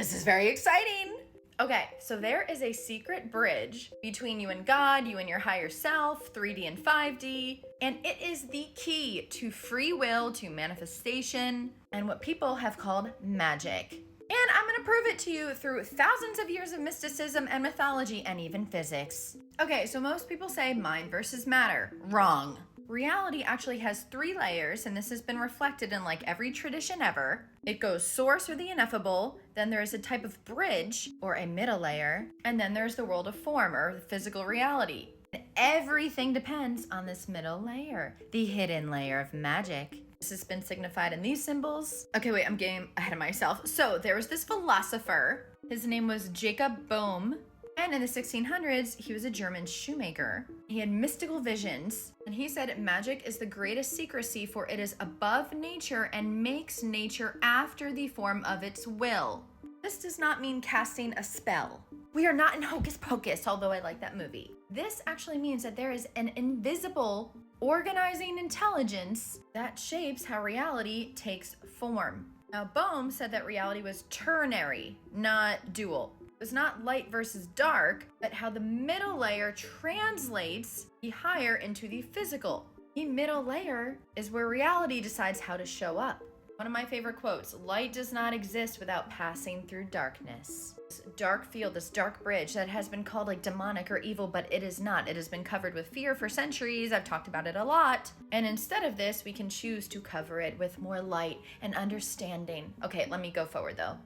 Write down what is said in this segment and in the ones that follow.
This is very exciting. Okay, so there is a secret bridge between you and God, you and your higher self, 3D and 5D, and it is the key to free will, to manifestation, and what people have called magic. And I'm gonna prove it to you through thousands of years of mysticism and mythology and even physics. Okay, so most people say mind versus matter. Wrong. Reality actually has 3 layers, and this has been reflected in like every tradition ever. It goes source or the ineffable, then there is a type of bridge or a middle layer, and then there's the world of form or the physical reality. And everything depends on this middle layer, the hidden layer of magic. This has been signified in these symbols. Okay, wait, I'm getting ahead of myself. So there was this philosopher. His name was Jacob Boehme. And in the 1600s, he was a German shoemaker. He had mystical visions, and he said magic is the greatest secrecy, for it is above nature and makes nature after the form of its will. This does not mean casting a spell. We are not in Hocus Pocus, although I like that movie. This actually means that there is an invisible organizing intelligence that shapes how reality takes form. Now, Boehme said that reality was ternary, not dual. It's not light versus dark, but how the middle layer translates the higher into the physical. The middle layer is where reality decides how to show up. One of my favorite quotes, light does not exist without passing through darkness. This dark field, this dark bridge that has been called like demonic or evil, but it is not. It has been covered with fear for centuries. I've talked about it a lot. And instead of this, we can choose to cover it with more light and understanding. Okay, let me go forward though.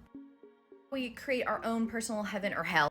We create our own personal heaven or hell.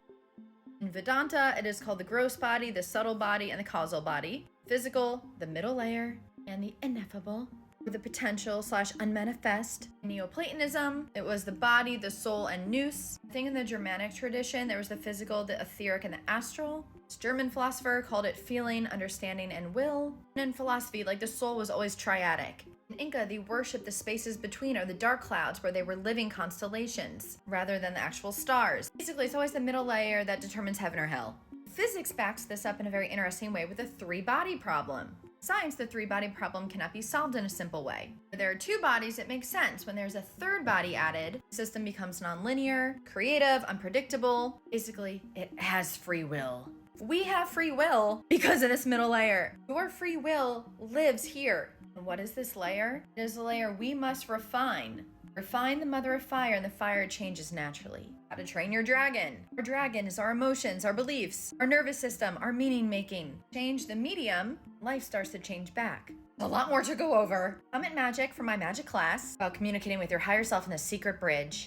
In Vedanta, it is called the gross body, the subtle body, and the causal body. Physical, the middle layer, and the ineffable, or the potential / unmanifest. In Neoplatonism, it was the body, the soul, and nous. I think in the Germanic tradition, there was the physical, the etheric, and the astral. This German philosopher called it feeling, understanding, and will. And in philosophy, like the soul was always triadic. In Inca, they worshiped the spaces between or the dark clouds where they were living constellations rather than the actual stars. Basically, it's always the middle layer that determines heaven or hell. Physics backs this up in a very interesting way with the 3-body problem. Science, the 3-body problem cannot be solved in a simple way. If there are 2 bodies, it makes sense. When there's a 3rd body added, the system becomes nonlinear, creative, unpredictable. Basically, it has free will. We have free will because of this middle layer. Your free will lives here. And what is this layer? It is a layer we must refine. Refine the mother of fire, and the fire changes naturally. How to train your dragon. Our dragon is our emotions, our beliefs, our nervous system, our meaning making. Change the medium, life starts to change back. A lot more to go over. Come at Magic for my magic class about communicating with your higher self in the secret bridge.